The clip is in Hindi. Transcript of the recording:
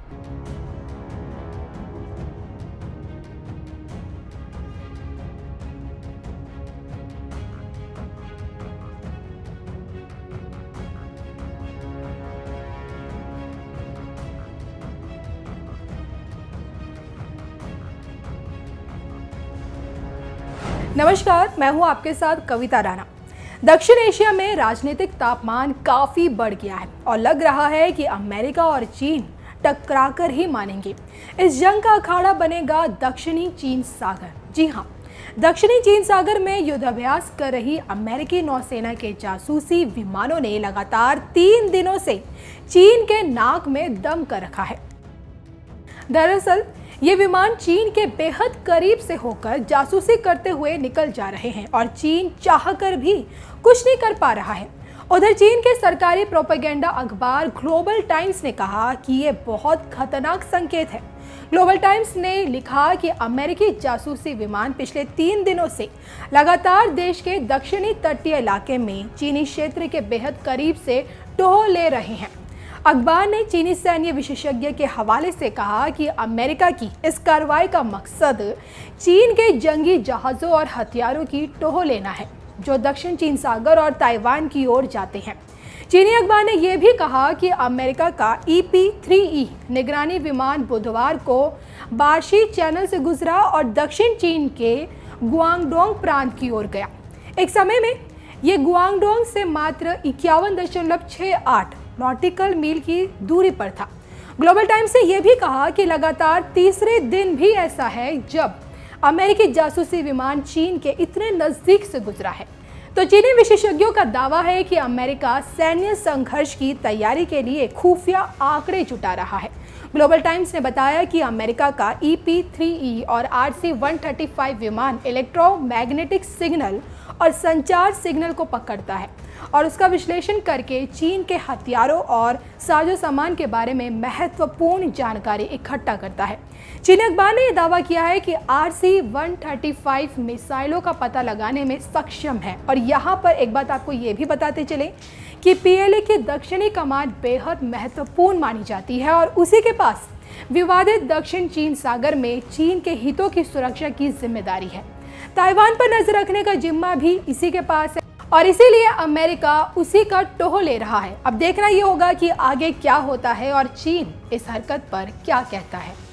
नमस्कार, मैं हूं आपके साथ कविता राणा। दक्षिण एशिया में राजनीतिक तापमान काफी बढ़ गया है और लग रहा है कि अमेरिका और चीन टकराकर ही मानेंगे। इस जंग का अखाड़ा बनेगा दक्षिणी चीन सागर। जी हां, दक्षिणी चीन सागर में युद्धाभ्यास कर रही अमेरिकी नौसेना के जासूसी विमानों ने लगातार 3 दिनों से चीन के नाक में दम कर रखा है। दरअसल ये विमान चीन के बेहद करीब से होकर जासूसी करते हुए निकल जा रहे हैं और चीन चाहकर भी कुछ नहीं कर पा रहा है। उधर चीन के सरकारी प्रोपेगेंडा अखबार ग्लोबल टाइम्स ने कहा कि ये बहुत खतरनाक संकेत है। ग्लोबल टाइम्स ने लिखा कि अमेरिकी जासूसी विमान पिछले 3 दिनों से लगातार देश के दक्षिणी तटीय इलाके में चीनी क्षेत्र के बेहद करीब से टोह ले रहे हैं। अखबार ने चीनी सैन्य विशेषज्ञ के हवाले से कहा कि अमेरिका की इस कार्रवाई का मकसद चीन के जंगी जहाजों और हथियारों की टोह लेना है, जो दक्षिण चीन सागर और ताइवान की ओर जाते हैं। चीनी अखबार ने यह भी कहा कि अमेरिका का EP-3E निगरानी विमान बुधवार को बार्शी चैनल से गुजरा और दक्षिण चीन के गुआंगडोंग प्रांत की ओर गया। एक समय में ये गुआंगडोंग से मात्र 51.68 नॉटिकल मील की दूरी पर था। ग्लोबल टाइम्स ने यह भी कहा कि लगातार तीसरे दिन भी ऐसा है जब अमेरिकी जासूसी विमान चीन के इतने नजदीक से गुजरा है। तो चीनी विशेषज्ञों का दावा है कि अमेरिका सैन्य संघर्ष की तैयारी के लिए खुफिया आंकड़े जुटा रहा है। ग्लोबल टाइम्स ने बताया कि अमेरिका का EP-3E और RC-135 विमान इलेक्ट्रोमैग्नेटिक सिग्नल और संचार सिग्नल को पकड़ता है और उसका विश्लेषण करके चीन के हथियारों और साजो सामान के बारे में महत्वपूर्ण जानकारी इकट्ठा करता है। चीनी अखबार ने यह दावा किया है कि RC-135 मिसाइलों का पता लगाने में सक्षम है। और यहाँ पर एक बात आपको ये भी बताते चले कि PLA की दक्षिणी कमान बेहद महत्वपूर्ण मानी जाती है और उसी के पास विवादित दक्षिण चीन सागर में चीन के हितों की सुरक्षा की जिम्मेदारी है। ताइवान पर नजर रखने का जिम्मा भी इसी के पास है और इसीलिए अमेरिका उसी का टोह ले रहा है। अब देखना ये होगा कि आगे क्या होता है और चीन इस हरकत पर क्या कहता है।